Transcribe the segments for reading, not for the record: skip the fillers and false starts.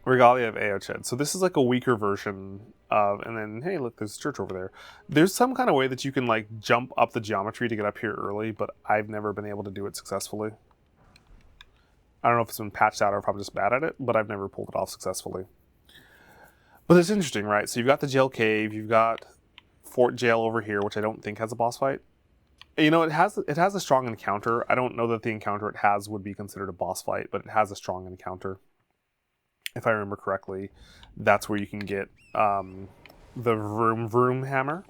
Regalia of Aoched. So this is like a weaker version of, and then, hey, look, there's a church over there. There's some kind of way that you can like jump up the geometry to get up here early, but I've never been able to do it successfully. I don't know if it's been patched out or if I'm just bad at it, but I've never pulled it off successfully. But it's interesting, right? So you've got the jail cave, you've got Fort Jail over here, which I don't think has a boss fight. You know, it has a strong encounter. I don't know that the encounter it has would be considered a boss fight, but it has a strong encounter. If I remember correctly, that's where you can get the Vroom Vroom Hammer.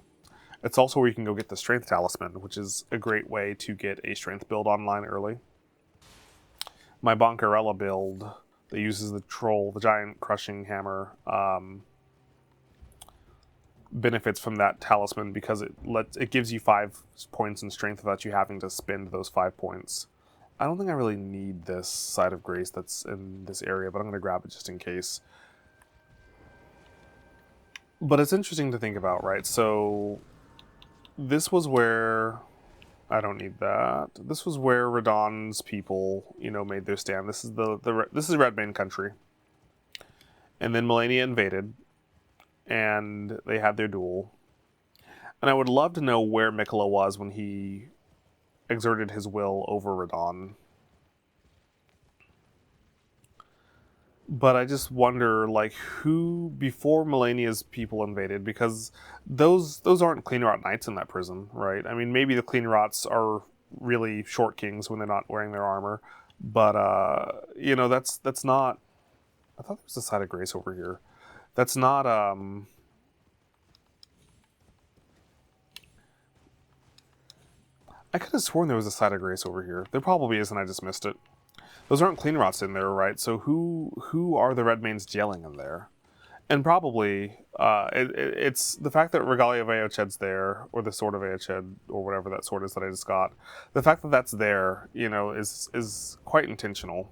It's also where you can go get the Strength Talisman, which is a great way to get a strength build online early. My Bonkarella build that uses the Troll, the Giant Crushing Hammer, benefits from that talisman because it gives you 5 points in strength without you having to spend those 5 points. I don't think I really need this Side of Grace that's in this area, but I'm going to grab it just in case. But it's interesting to think about, right? So this was where... I don't need that. This was where Radahn's people, you know, made their stand. This is this is Redmane country. And then Melania invaded, and they had their duel. And I would love to know where Miquella was when he exerted his will over Radahn. But I just wonder, like, who, before Melania's people invaded, because those aren't Clean Rot Knights in that prison, right? I mean, maybe the Clean Rots are really short kings when they're not wearing their armor, but, you know, that's not... I thought there was a Side of Grace over here. That's not, I could have sworn there was a Side of Grace over here. There probably is, and I just missed it. Those aren't Clean Rots in there, right? So who are the Redmanes gelling in there? And probably, it's the fact that Regalia of Aoched's there, or the Sword of Aoched, or whatever that sword is that I just got. The fact that that's there, you know, is quite intentional.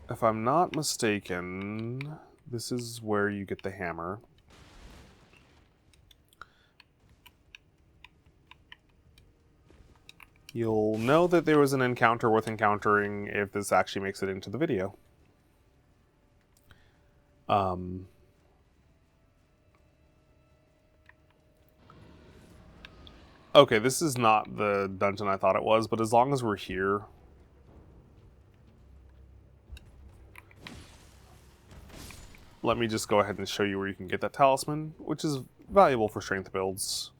If I'm not mistaken, this is where you get the hammer. You'll know that there was an encounter worth encountering if this actually makes it into the video. Okay, this is not the dungeon I thought it was, but as long as we're here... Let me just go ahead and show you where you can get that talisman, which is valuable for strength builds.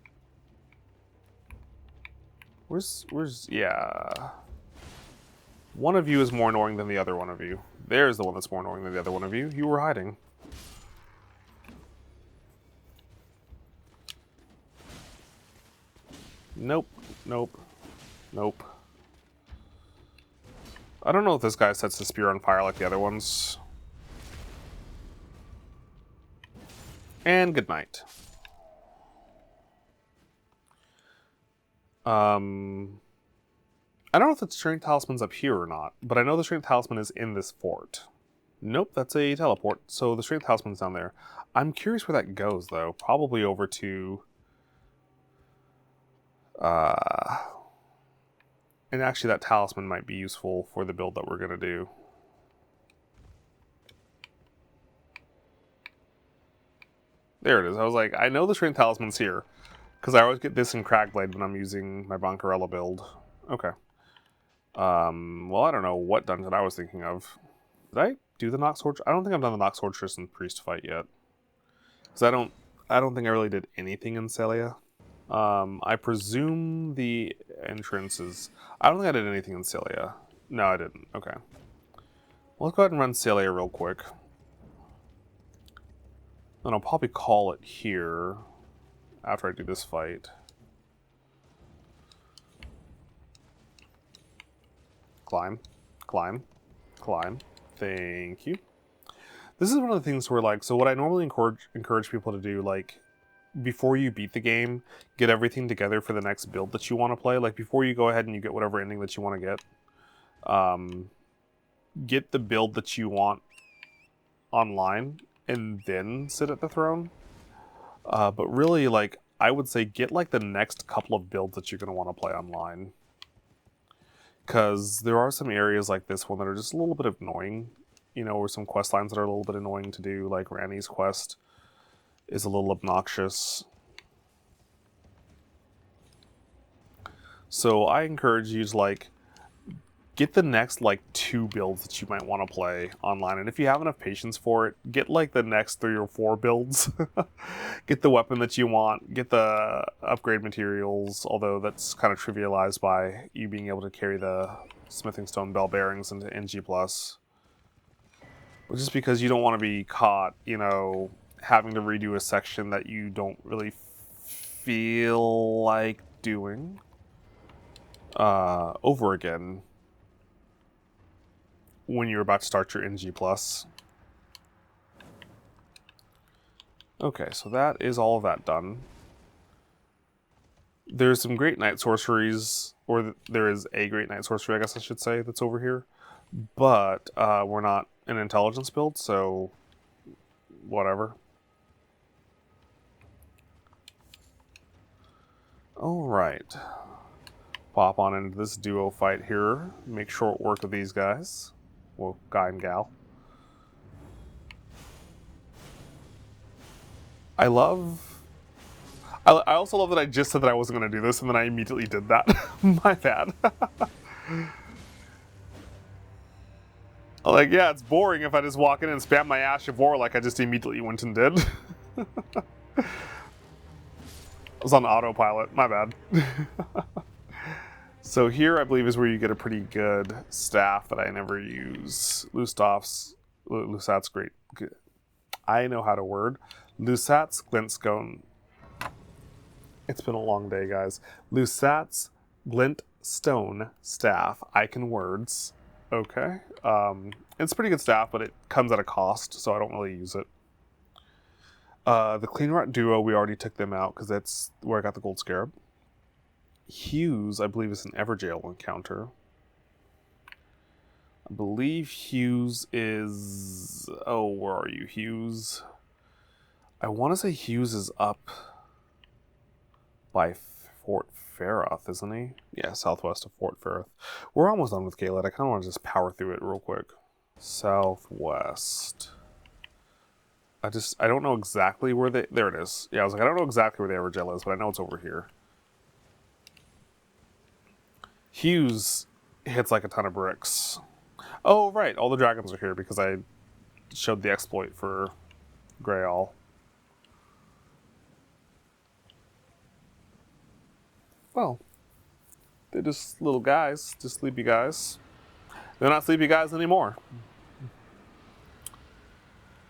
Yeah. One of you is more annoying than the other one of you. There's the one that's more annoying than the other one of you. You were hiding. Nope. Nope. Nope. I don't know if this guy sets the spear on fire like the other ones. And good night. I don't know if the Strength Talisman's up here or not, but I know the Strength Talisman is in this fort. Nope, that's a teleport, so the Strength Talisman's down there. I'm curious where that goes, though. Probably over to... And actually, that talisman might be useful for the build that we're going to do. There it is. I was like, I know the Strength Talisman's here, because I always get this in Cragblade when I'm using my Bonkarella build. Okay. Well, I don't know what dungeon I was thinking of. Did I do the Nox Sorceress? I don't think I've done the Nox Sorceress and Priest fight yet. Because I don't think I really did anything in Celia. I presume the entrance is... I don't think I did anything in Celia. No, I didn't. Okay. Well, let's go ahead and run Celia real quick. And I'll probably call it here after I do this fight. Climb. Climb. Climb. Thank you. This is one of the things where, like, so what I normally encourage people to do, like, before you beat the game, get everything together for the next build that you want to play. Like, before you go ahead and you get whatever ending that you want to get the build that you want online, and then sit at the throne. But really, like, I would say get, like, the next couple of builds that you're going to want to play online. Because there are some areas like this one that are just a little bit annoying. You know, or some quest lines that are a little bit annoying to do, like Randy's quest is a little obnoxious. So I encourage you to like get the next like 2 builds that you might want to play online, and if you have enough patience for it, get like the next 3 or 4 builds. Get the weapon that you want, get the upgrade materials, although that's kind of trivialized by you being able to carry the smithing stone bell bearings into NG+. But just because you don't want to be caught, you know, having to redo a section that you don't really feel like doing over again when you're about to start your NG+. Okay, so that is all of that done. There's some great night sorceries, or there is a great night sorcery, I guess I should say, that's over here. But we're not an intelligence build, so whatever. Alright. Pop on into this duo fight here. Make short work of these guys. Well, guy and gal. I also love that I just said that I wasn't going to do this, and then I immediately did that. My bad. Like, yeah, it's boring if I just walk in and spam my Ash of War like I just immediately went and did. I was on autopilot. My bad. So here, I believe, is where you get a pretty good staff that I never use. Lusat's great. I know how to word. Lusat's glintstone. It's been a long day, guys. Lusat's glintstone staff. I can words. Okay. It's pretty good staff, but it comes at a cost, so I don't really use it. The Clean Rot Duo, we already took them out because that's where I got the Gold Scarab. Hughes, I believe, is an Everjail encounter. I believe Hughes is... Oh, where are you, Hughes? I want to say Hughes is up by Fort Faroth, isn't he? Yeah, southwest of Fort Faroth. We're almost done with Gaelid. I kind of want to just power through it real quick. Southwest. I don't know exactly where they... There it is. Yeah, I was like, I don't know exactly where the Everjail is, but I know it's over here. Hughes hits like a ton of bricks. Oh, right. All the dragons are here because I showed the exploit for Grail. Well, they're just little guys, just sleepy guys. They're not sleepy guys anymore.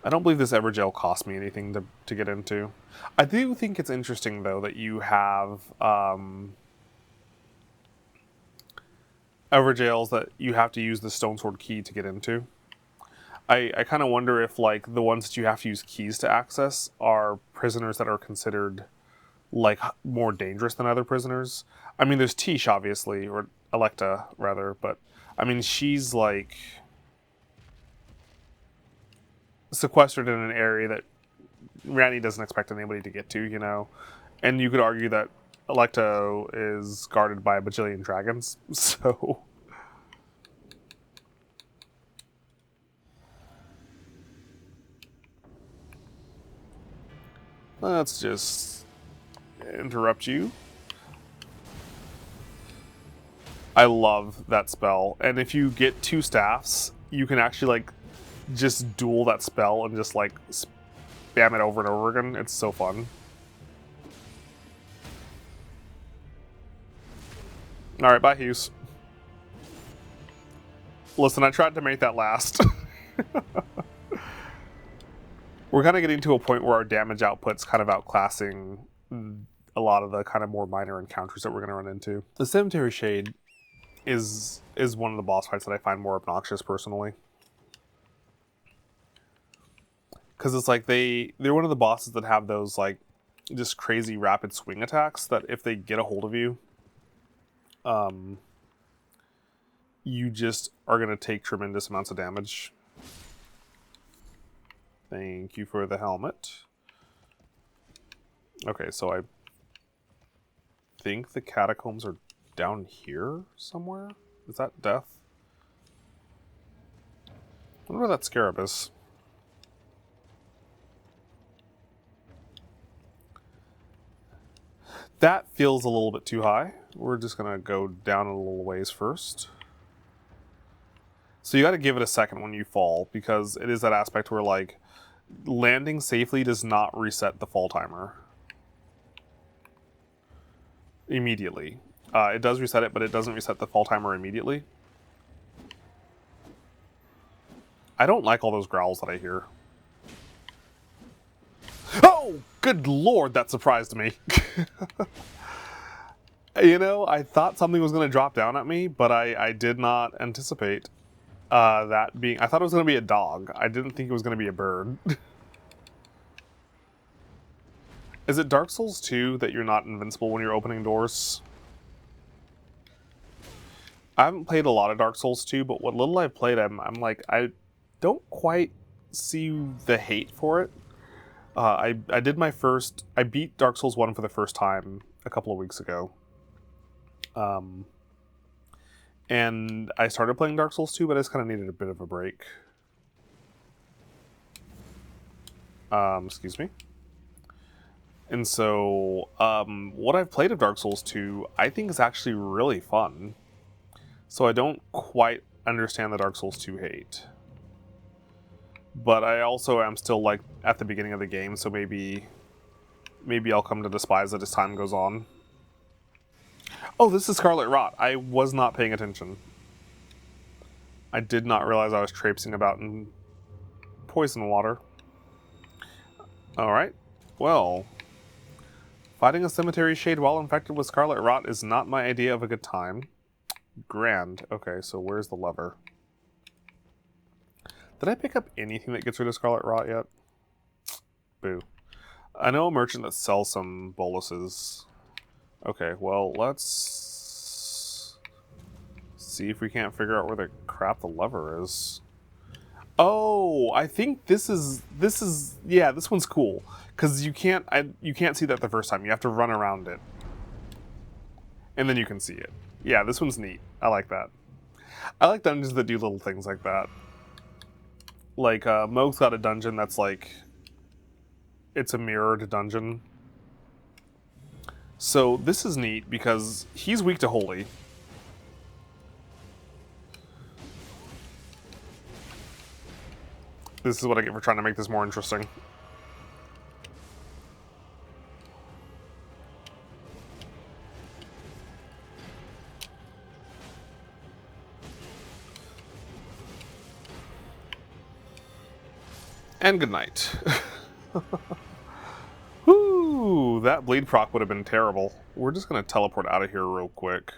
I don't believe this Everjail cost me anything to get into. I do think it's interesting, though, that you have Everjails that you have to use the Stone Sword key to get into. I kind of wonder if, like, the ones that you have to use keys to access are prisoners that are considered, like, more dangerous than other prisoners. I mean, there's Tish, obviously, or Electa, rather, but, I mean, she's, like, sequestered in an area that Randy doesn't expect anybody to get to, you know? And you could argue that Electa is guarded by a bajillion dragons, so... Let's just interrupt you. I love that spell. And if you get 2 staffs, you can actually, like, just duel that spell and just, like, spam it over and over again. It's so fun. Alright, bye, Hughes. Listen, I tried to make that last. We're kind of getting to a point where our damage output's kind of outclassing a lot of the kind of more minor encounters that we're going to run into. The Cemetery Shade is one of the boss fights that I find more obnoxious, personally. Because it's like they're one of the bosses that have those, like, just crazy rapid swing attacks that if they get a hold of you, you just are going to take tremendous amounts of damage. Thank you for the helmet. Okay, so I think the catacombs are down here somewhere, Is that death? I wonder where that scarab is. That feels a little bit too high. We're just going to go down a little ways first. So you got to give it a second when you fall, because it is that aspect where, like, landing safely does not reset the fall timer immediately. It does reset it, but it doesn't reset the fall timer immediately. I don't like all those growls that I hear. Oh, good lord, that surprised me. You know, I thought something was going to drop down at me, but I did not anticipate that being... I thought it was going to be a dog. I didn't think it was going to be a bird. Is it Dark Souls 2 that you're not invincible when you're opening doors? I haven't played a lot of Dark Souls 2, but what little I've played, I'm like, I don't quite see the hate for it. I did my first... I beat Dark Souls 1 for the first time a couple of weeks ago. And I started playing Dark Souls 2, but I just kind of needed a bit of a break. Excuse me. And so, what I've played of Dark Souls 2, I think is actually really fun. So I don't quite understand the Dark Souls 2 hate. But I also am still, like, at the beginning of the game, so maybe I'll come to despise it as time goes on. Oh, this is Scarlet Rot. I was not paying attention. I did not realize I was traipsing about in poison water. Alright. Well, fighting a cemetery shade while infected with Scarlet Rot is not my idea of a good time. Grand. Okay, so where's the lever? Did I pick up anything that gets rid of Scarlet Rot yet? Boo. I know a merchant that sells some boluses. Okay, well, let's see if we can't figure out where the crap the lever is. Oh, I think this is yeah, this one's cool, because you can't see that the first time. You have to run around it, and then you can see it. Yeah, this one's neat. I like that. I like dungeons that do little things like that. Like, Moog's got a dungeon that's like, it's a mirrored dungeon. So this is neat because he's weak to holy. This is what I get for trying to make this more interesting. And good night. Whoo, that bleed proc would have been terrible. We're just going to teleport out of here real quick.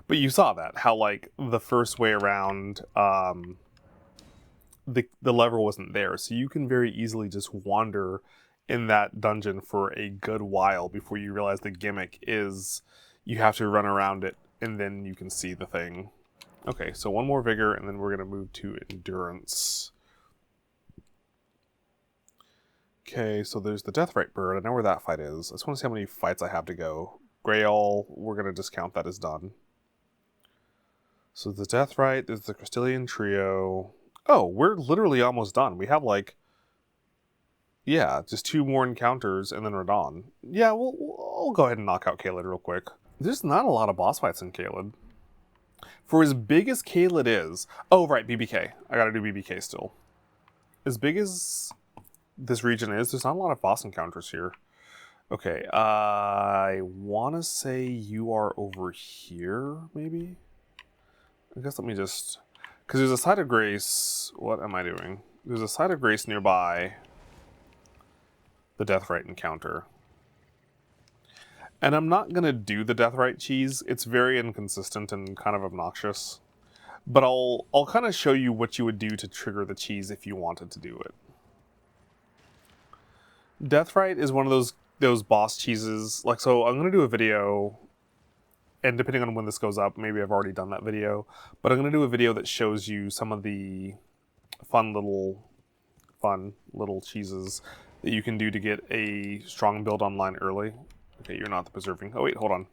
But you saw that, how, like, the first way around, the lever wasn't there. So you can very easily just wander in that dungeon for a good while before you realize the gimmick is you have to run around it and then you can see the thing. Okay, so one more vigor and then we're going to move to endurance. Okay, so there's the Deathrite Bird. I know where that fight is. I just want to see how many fights I have to go. Grail, we're going to discount that as done. So the Deathrite, there's the Crystallian Trio. Oh, we're literally almost done. We have, like, yeah, just 2 more encounters and then we're done. Yeah, we'll go ahead and knock out Caelid real quick. There's not a lot of boss fights in Caelid. For as big as Caelid is... Oh, right, BBK. I gotta do BBK still. As big as this region is, there's not a lot of boss encounters here. Okay, I want to say you are over here, maybe? I guess let me just... Because there's a Site of Grace... What am I doing? There's a Site of Grace nearby the Deathrite encounter. And I'm not going to do the Deathrite cheese. It's very inconsistent and kind of obnoxious. But I'll kind of show you what you would do to trigger the cheese if you wanted to do it. Deathrite is one of those boss cheeses. Like, so I'm going to do a video, and depending on when this goes up, maybe I've already done that video, but I'm going to do a video that shows you some of the fun little cheeses that you can do to get a strong build online early. Okay, you're not the preserving. Oh wait, hold on.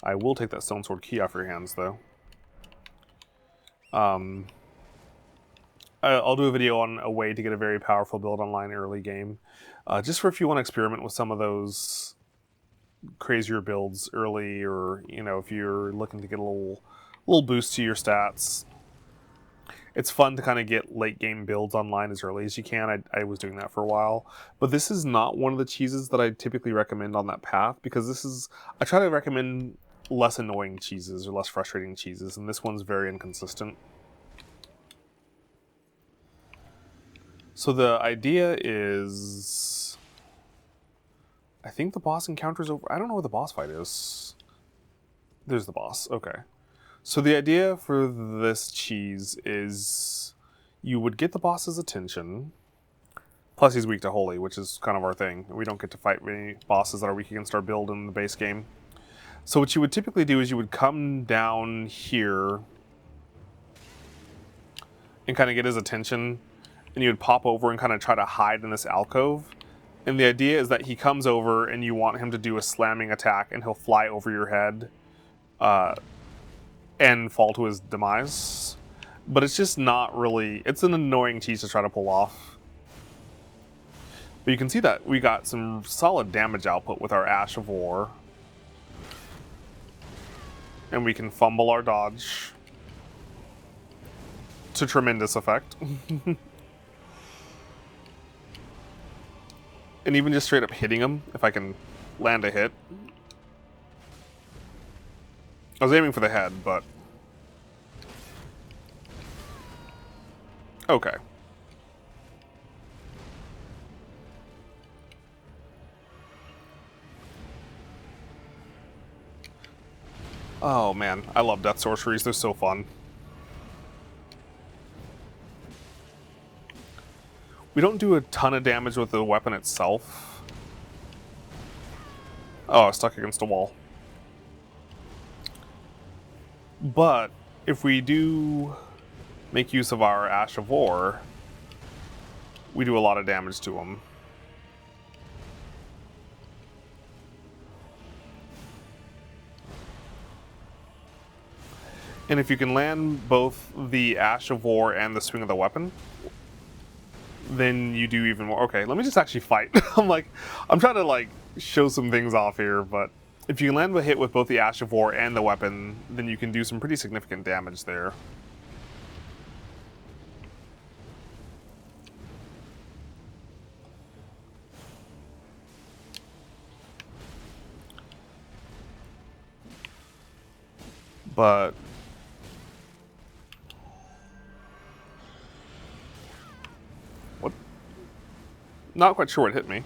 I will take that stone sword key off your hands, though. Um, I'll do a video on a way to get a very powerful build online early game. Just for if you want to experiment with some of those crazier builds early, or if you're looking to get a little boost to your stats. It's fun to kind of get late game builds online as early as you can. I was doing that for a while, but this is not one of the cheeses that I typically recommend on that path, because I try to recommend less annoying cheeses or less frustrating cheeses, and this one's very inconsistent. So the idea is, I think the boss encounter's over. I don't know where the boss fight is. There's the boss. Okay. So the idea for this cheese is you would get the boss's attention. Plus he's weak to holy, which is kind of our thing. We don't get to fight many bosses that are weak against our build in the base game. So what you would typically do is you would come down here and kind of get his attention, and you would pop over and kind of try to hide in this alcove. And the idea is that he comes over and you want him to do a slamming attack, and he'll fly over your head and fall to his demise. But it's just not really... It's an annoying cheese to try to pull off. But you can see that we got some solid damage output with our Ash of War. And we can fumble our dodge to tremendous effect. And even just straight up hitting him, if I can land a hit. I was aiming for the head, but... Okay. Oh man, I love death sorceries, they're so fun. We don't do a ton of damage with the weapon itself. Oh, I was stuck against a wall. But if we do make use of our Ash of War, we do a lot of damage to him. And if you can land both the Ash of War and the swing of the weapon, then you do even more. Okay, let me just actually fight. I'm trying to show some things off here, but if you can land a hit with both the Ash of War and the weapon, then you can do some pretty significant damage there. But what? Not quite sure what hit me.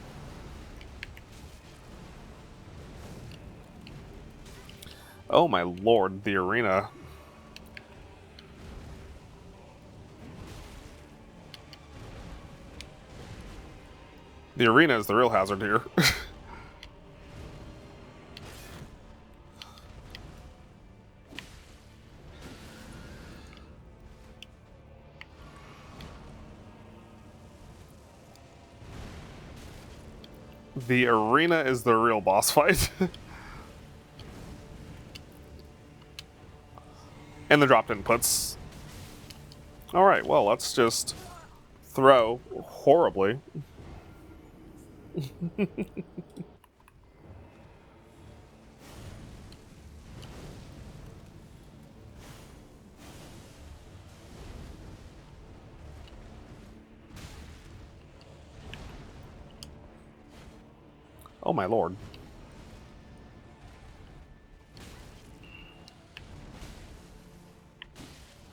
Oh my lord, the arena. The arena is the real hazard here. The arena is the real boss fight. And the dropped inputs. Alright, well, let's just throw horribly. Oh my lord.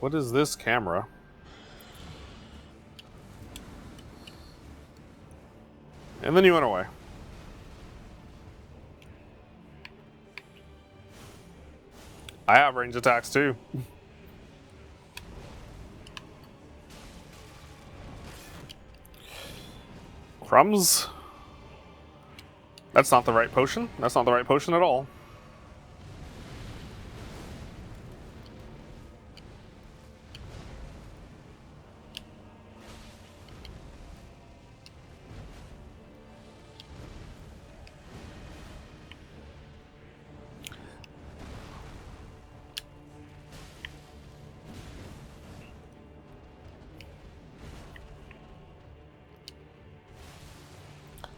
What is this camera? And then you went away. I have range attacks too. Crumbs. That's not the right potion. That's not the right potion at all.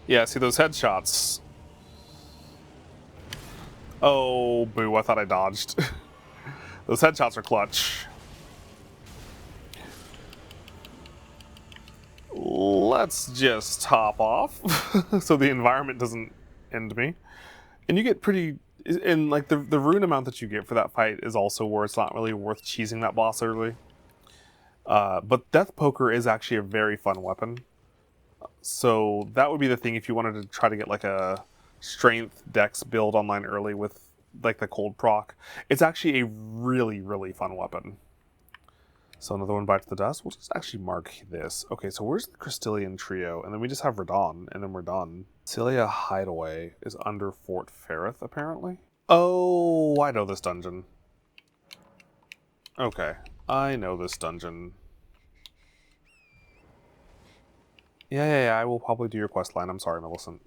Yeah, see those headshots. Oh, boo, I thought I dodged. Those headshots are clutch. Let's just hop off so the environment doesn't end me. And you get pretty... And like the rune amount that you get for that fight is also where it's not really worth cheesing that boss early. But Death Poker is actually a very fun weapon. So that would be the thing if you wanted to try to get like a strength dex build online early with like the cold proc. It's actually a really, really fun weapon. So another one bites the dust. We'll just actually mark this. Okay, so where's the Crystallian trio? And then we just have Radon, and then we're done. Celia Hideaway is under Fort Ferrith, apparently. Oh, I know this dungeon. Okay, I know this dungeon. Yeah, I will probably do your quest line. I'm sorry, Millicent.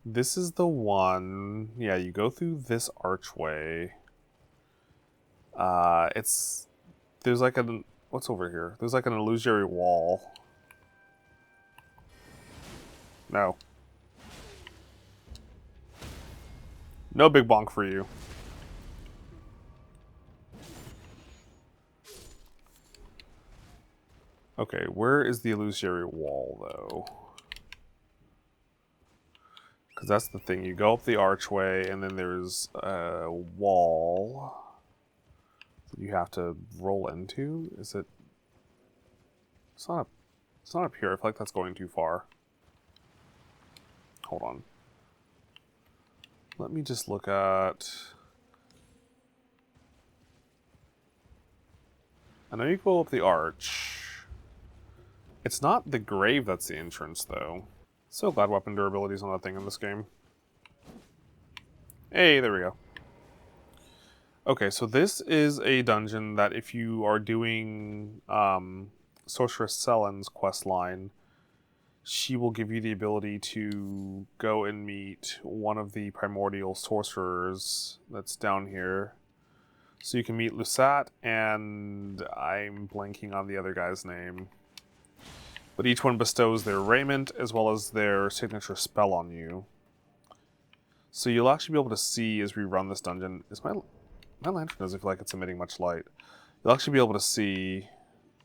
This is the one... Yeah, you go through this archway. There's like an... What's over here? There's like an illusory wall. No. No big bonk for you. Okay, where is the illusory wall, though? Because that's the thing. You go up the archway, and then there's a wall that you have to roll into. Is it... It's not up here. I feel like that's going too far. Hold on. Let me just look at... I know you go up the arch. It's not the grave that's the entrance, though. So glad weapon durability is not a thing in this game. Hey, there we go. Okay, so this is a dungeon that if you are doing Sorceress Selen's quest line, she will give you the ability to go and meet one of the primordial sorcerers that's down here. So you can meet Lusat, and I'm blanking on the other guy's name. But each one bestows their raiment as well as their signature spell on you. So you'll actually be able to see as we run this dungeon. My lantern doesn't feel like it's emitting much light. You'll actually be able to see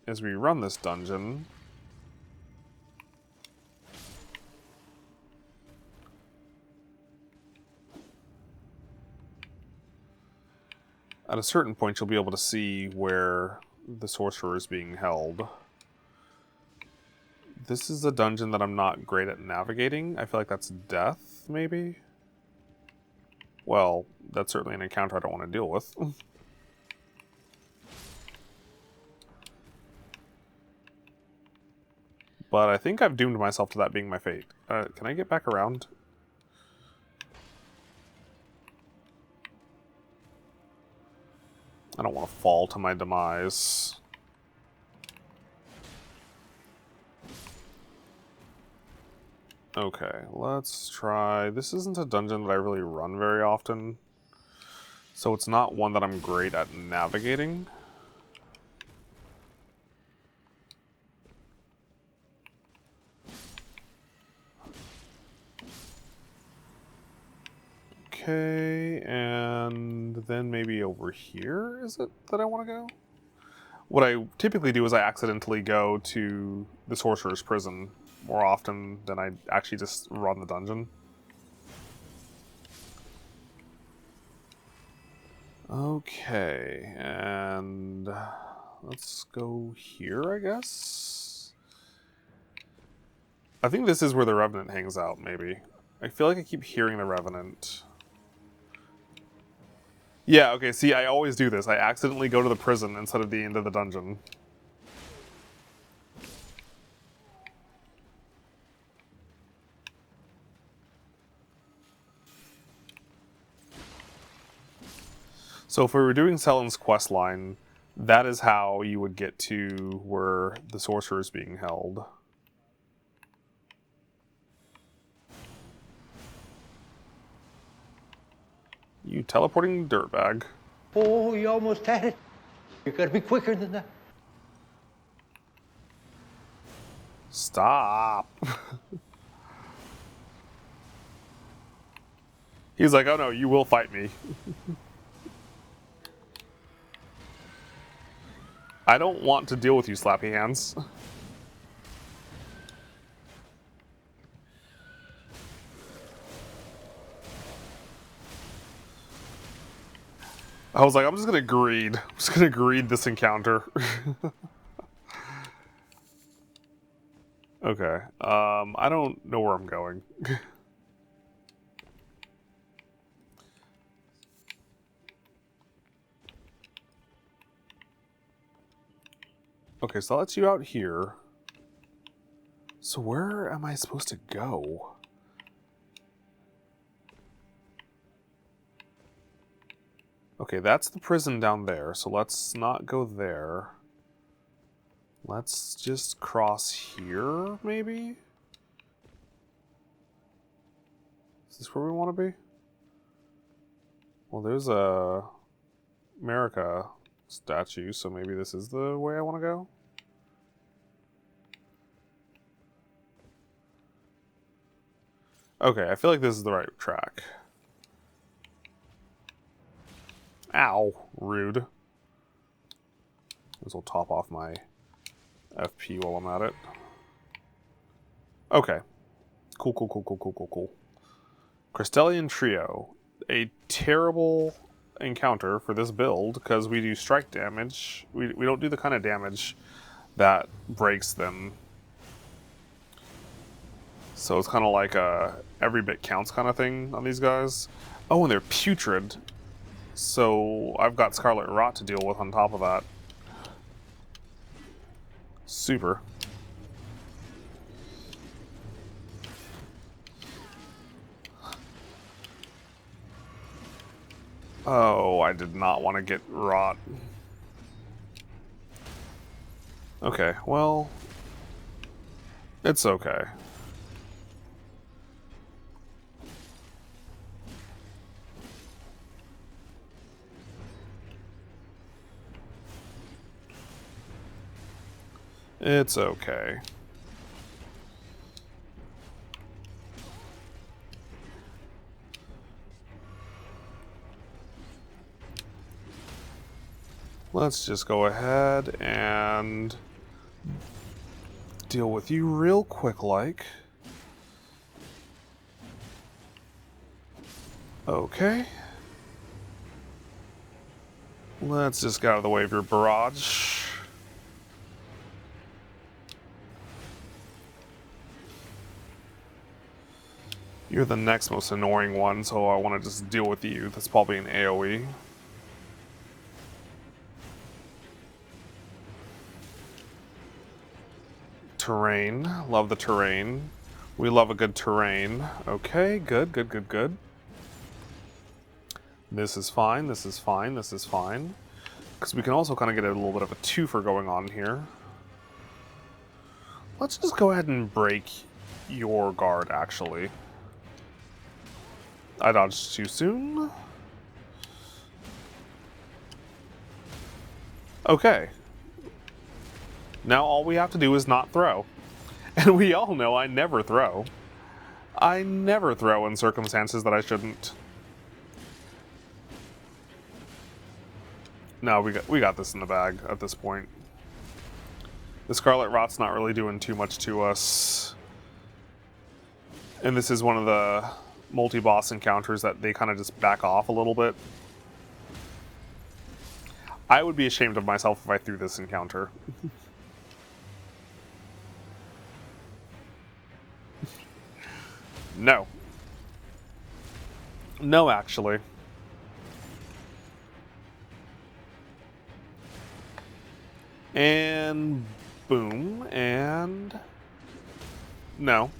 as we run this dungeon. At a certain point, you'll be able to see where the sorcerer is being held. This is a dungeon that I'm not great at navigating. I feel like that's death, maybe? Well, that's certainly an encounter I don't want to deal with. But I think I've doomed myself to that being my fate. Can I get back around? I don't want to fall to my demise. Okay, let's try... This isn't a dungeon that I really run very often, so it's not one that I'm great at navigating. Okay, and then maybe over here, is it that I want to go? What I typically do is I accidentally go to the Sorcerer's Prison more often than I actually just run the dungeon. Okay, and let's go here, I guess? I think this is where the Revenant hangs out, maybe. I feel like I keep hearing the Revenant. Yeah, okay, see, I always do this. I accidentally go to the prison instead of the end of the dungeon. So if we were doing Selen's quest line, that is how you would get to where the sorcerer is being held. You teleporting dirtbag. Oh, you almost had it. You gotta be quicker than that. Stop. He's like, oh no, you will fight me. I don't want to deal with you, slappy hands. I was like, I'm just gonna greed. I'm just gonna greed this encounter. Okay. I don't know where I'm going. Okay, so that lets you out here. So where am I supposed to go? Okay, that's the prison down there, so let's not go there. Let's just cross here, maybe? Is this where we want to be? Well, there's a America statue, so maybe this is the way I want to go? Okay, I feel like this is the right track. Ow, rude. This will top off my FP while I'm at it. Okay. Cool. Crystallian Trio. A terrible encounter for this build because we do strike damage. We don't do the kind of damage that breaks them. So it's kind of like a every bit counts kind of thing on these guys. Oh, and they're putrid. So I've got Scarlet Rot to deal with on top of that. Super. Oh, I did not want to get Rot. Okay, well, it's okay. It's okay. Let's just go ahead and deal with you real quick like. Okay. Let's just get out of the way of your barrage. You're the next most annoying one, so I want to just deal with you. That's probably an AoE. Terrain. Love the terrain. We love a good terrain. Okay, good. This is fine, this is fine. Because we can also kind of get a little bit of a twofer going on here. Let's just go ahead and break your guard, actually. I dodged too soon. Okay. Now all we have to do is not throw. And we all know I never throw. I never throw in circumstances that I shouldn't. No, we got this in the bag at this point. The Scarlet Rot's not really doing too much to us. And this is one of the multi-boss encounters that they kind of just back off a little bit. I would be ashamed of myself if I threw this encounter. No. No, actually. And boom, and no.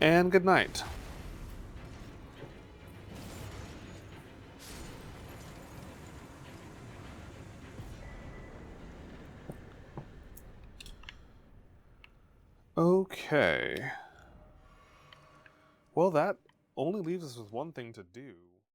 And good night. Okay. Well, that only leaves us with one thing to do.